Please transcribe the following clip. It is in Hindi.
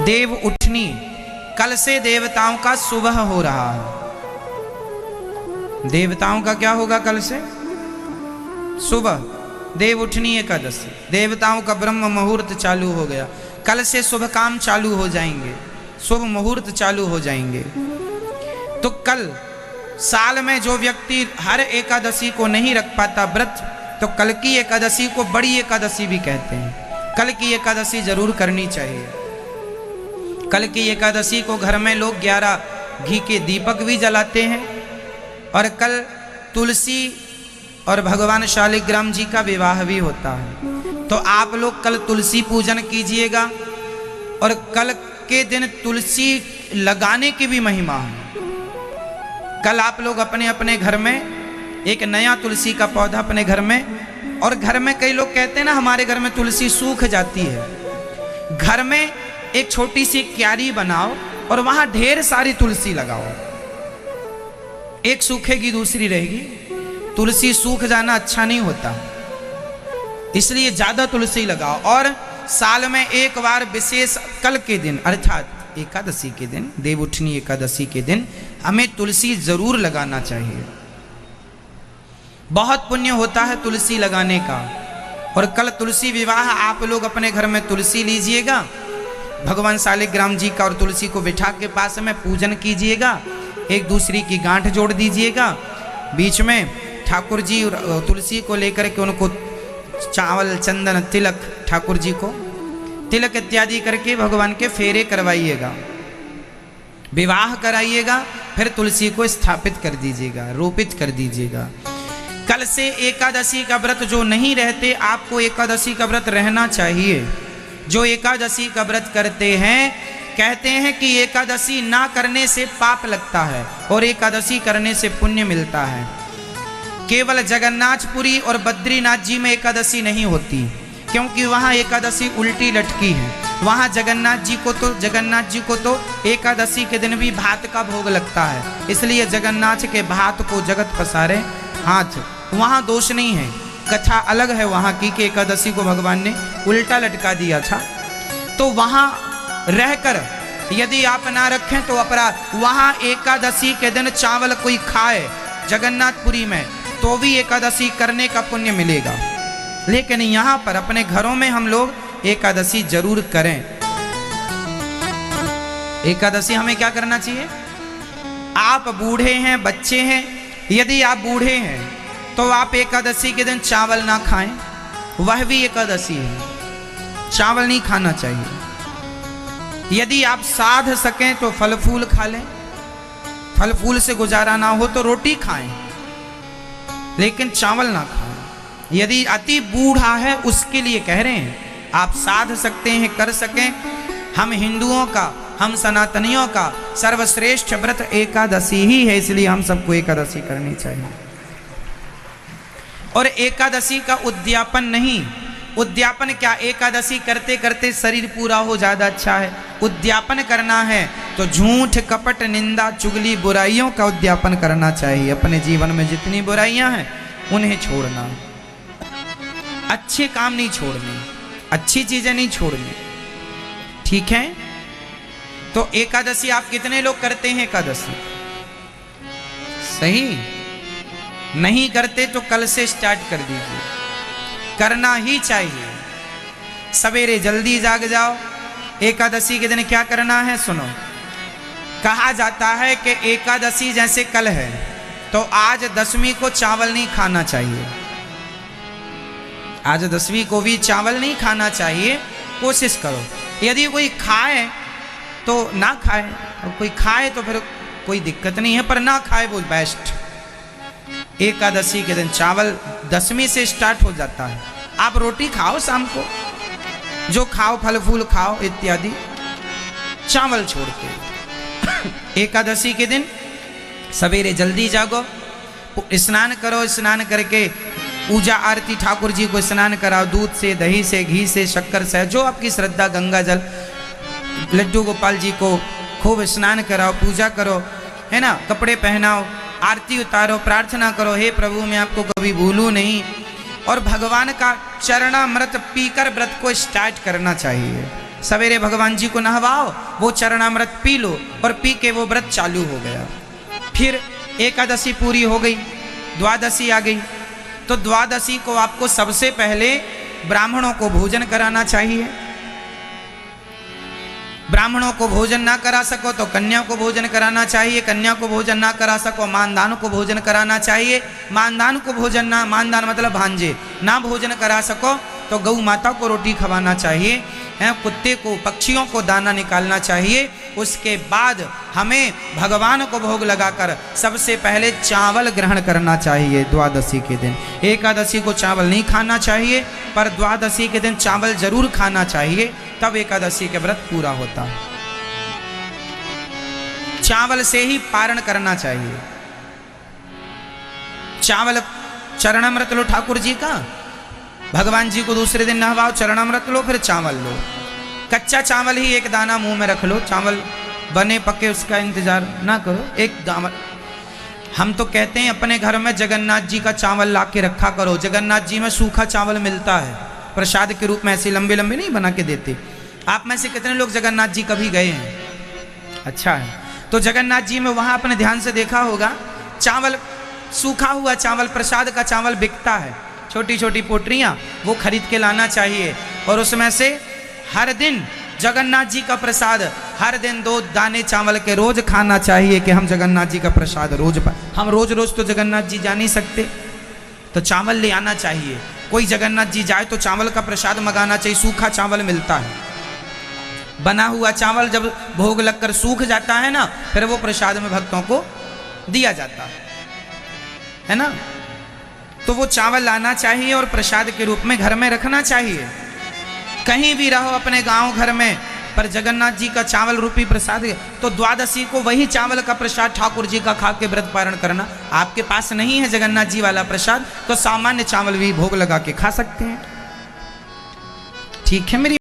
देव उठनी, कल से देवताओं का सुबह हो रहा है। देवताओं का क्या होगा कल से? सुबह, देव उठनी एकादशी, देवताओं का ब्रह्म मुहूर्त चालू हो गया। कल से शुभ काम चालू हो जाएंगे, शुभ मुहूर्त चालू हो जाएंगे। तो कल साल में जो व्यक्ति हर एकादशी को नहीं रख पाता व्रत, तो कल की एकादशी को बड़ी एकादशी भी कहते हैं। कल की एकादशी जरूर करनी चाहिए। कल की एकादशी को घर में लोग 11 घी के दीपक भी जलाते हैं। और कल तुलसी और भगवान शालिग्राम जी का विवाह भी होता है। तो आप लोग कल तुलसी पूजन कीजिएगा। और कल के दिन तुलसी लगाने की भी महिमा है। कल आप लोग अपने अपने घर में एक नया तुलसी का पौधा अपने घर में, और घर में कई लोग कहते हैं ना हमारे घर में तुलसी सूख जाती है, घर में एक छोटी सी क्यारी बनाओ और वहां ढेर सारी तुलसी लगाओ। एक सूखेगी दूसरी रहेगी। तुलसी सूख जाना अच्छा नहीं होता, इसलिए ज्यादा तुलसी लगाओ। और साल में एक बार विशेष कल के दिन अर्थात एकादशी के दिन, देवउठनी एकादशी के दिन हमें तुलसी जरूर लगाना चाहिए। बहुत पुण्य होता है तुलसी लगाने का। और कल तुलसी विवाह, आप लोग अपने घर में तुलसी लीजिएगा, भगवान शालिग्राम जी का और तुलसी को बिठा के पास में पूजन कीजिएगा। एक दूसरी की गांठ जोड़ दीजिएगा। बीच में ठाकुर जी तुलसी को लेकर के उनको चावल, चंदन, तिलक, ठाकुर जी को तिलक इत्यादि करके भगवान के फेरे करवाइएगा, विवाह कराइएगा। फिर तुलसी को स्थापित कर दीजिएगा, रोपित कर दीजिएगा। कल से एकादशी का व्रत जो नहीं रहते, आपको एकादशी का व्रत रहना चाहिए। जो एकादशी का व्रत करते हैं, कहते हैं कि एकादशी ना करने से पाप लगता है और एकादशी करने से पुण्य मिलता है। केवल जगन्नाथपुरी और बद्रीनाथ जी में एकादशी नहीं होती, क्योंकि वहाँ एकादशी उल्टी लटकी है। वहाँ जगन्नाथ जी को तो एकादशी के दिन भी भात का भोग लगता है, इसलिए जगन्नाथ के भात को जगत पसारे हाथ, वहाँ दोष नहीं है। कथा अलग है वहाँ की कि एकादशी को भगवान ने उल्टा लटका दिया था। तो वहाँ रहकर यदि आप ना रखें तो अपराध। वहाँ एकादशी के दिन चावल कोई खाए जगन्नाथपुरी में तो भी एकादशी करने का पुण्य मिलेगा। लेकिन यहाँ पर अपने घरों में हम लोग एकादशी जरूर करें। एकादशी हमें क्या करना चाहिए? आप बूढ़े हैं, बच्चे हैं, यदि आप बूढ़े हैं तो आप एकादशी के दिन चावल ना खाएं, वह भी एकादशी है, चावल नहीं खाना चाहिए। यदि आप साध सकें तो फल फूल खा लें, फल फूल से गुजारा ना हो तो रोटी खाएं, लेकिन चावल ना खाएं। यदि अति बूढ़ा है उसके लिए कह रहे हैं, आप साध सकते हैं, कर सकें। हम हिंदुओं का, हम सनातनियों का सर्वश्रेष्ठ व्रत एकादशी ही है, इसलिए हम सबको एकादशी करनी चाहिए। और एकादशी का उद्यापन नहीं, उद्यापन क्या, एकादशी करते करते शरीर पूरा हो ज्यादा अच्छा है। उद्यापन करना है तो झूठ, कपट, निंदा, चुगली, बुराइयों का उद्यापन करना चाहिए। अपने जीवन में जितनी बुराइयां हैं उन्हें छोड़ना, अच्छे काम नहीं छोड़ने, अच्छी चीजें नहीं छोड़नी, ठीक है। तो एकादशी आप कितने लोग करते हैं? एकादशी सही नहीं करते तो कल से स्टार्ट कर दीजिए, करना ही चाहिए। सवेरे जल्दी जाग जाओ। एकादशी के दिन क्या करना है सुनो। कहा जाता है कि एकादशी जैसे कल है तो आज दसवीं को चावल नहीं खाना चाहिए। आज दसवीं को भी चावल नहीं खाना चाहिए। कोशिश करो, यदि कोई खाए तो ना खाए, और कोई खाए तो फिर कोई दिक्कत नहीं है, पर ना खाए वो बेस्ट। एकादशी के दिन चावल दसवीं से स्टार्ट हो जाता है। आप रोटी खाओ शाम को, जो खाओ, फल फूल खाओ इत्यादि, चावल छोड़ के। एकादशी के दिन सवेरे जल्दी जागो, स्नान करो, स्नान करके पूजा आरती, ठाकुर जी को स्नान कराओ, दूध से, दही से, घी से, शक्कर से, जो आपकी श्रद्धा, गंगा जल, लड्डू गोपाल जी को खूब स्नान कराओ, पूजा करो, है ना, कपड़े पहनाओ, आरती उतारो, प्रार्थना करो, हे प्रभु मैं आपको कभी भूलूं नहीं। और भगवान का चरणामृत पीकर व्रत को स्टार्ट करना चाहिए। सवेरे भगवान जी को नहवाओ, वो चरणामृत पी लो और पी के वो व्रत चालू हो गया। फिर एकादशी पूरी हो गई, द्वादशी आ गई। तो द्वादशी को आपको सबसे पहले ब्राह्मणों को भोजन कराना चाहिए। ब्राह्मणों को भोजन ना करा सको तो कन्या को भोजन कराना चाहिए। कन्या को भोजन ना करा सको मानदान को भोजन कराना चाहिए। मानदान को भोजन ना, मानदान मतलब भांजे, ना भोजन करा सको तो गौ माता को रोटी खवाना चाहिए, कुत्ते को, पक्षियों को दाना निकालना चाहिए। उसके बाद हमें भगवान को भोग लगाकर सबसे पहले चावल ग्रहण करना चाहिए द्वादशी के दिन। एकादशी को चावल नहीं खाना चाहिए, पर द्वादशी के दिन चावल जरूर खाना चाहिए, तब एकादशी के व्रत पूरा होता है। चावल से ही पारण करना चाहिए। चावल चरणामृत लो ठाकुर जी का, भगवान जी को दूसरे दिन नहवाओ, चरणामृत लो, फिर चावल लो। कच्चा चावल ही एक दाना मुंह में रख लो, चावल बने पके उसका इंतजार ना करो। एक दाना, हम तो कहते हैं अपने घर में जगन्नाथ जी का चावल ला के रखा करो। जगन्नाथ जी में सूखा चावल मिलता है प्रसाद के रूप में, ऐसे लंबे लंबे नहीं बना के देते। आप में से कितने लोग जगन्नाथ जी कभी गए हैं? अच्छा है, तो जगन्नाथ जी में वहां आपने ध्यान से देखा होगा, चावल, सूखा हुआ चावल, प्रसाद का चावल बिकता है, छोटी छोटी पोटरियां, वो खरीद के लाना चाहिए। और उसमें से हर दिन जगन्नाथ जी का प्रसाद, हर दिन 2 दाने चावल के रोज खाना चाहिए कि हम जगन्नाथ जी का प्रसाद रोज हम रोज रोज तो जगन्नाथ जी जा नहीं सकते, तो चावल ले आना चाहिए। कोई जगन्नाथ जी जाए तो चावल का प्रसाद मंगाना चाहिए। सूखा चावल मिलता है, बना हुआ चावल जब भोग लगकर सूख जाता है ना, फिर वो प्रसाद में भक्तों को दिया जाता है ना। तो वो चावल लाना चाहिए और प्रसाद के रूप में घर में रखना चाहिए। कहीं भी रहो अपने गांव घर में, पर जगन्नाथ जी का चावल रूपी प्रसाद, तो द्वादशी को वही चावल का प्रसाद ठाकुर जी का खा के व्रत पारण करना। आपके पास नहीं है जगन्नाथ जी वाला प्रसाद, तो सामान्य चावल भी भोग लगा के खा सकते हैं। ठीक है मेरी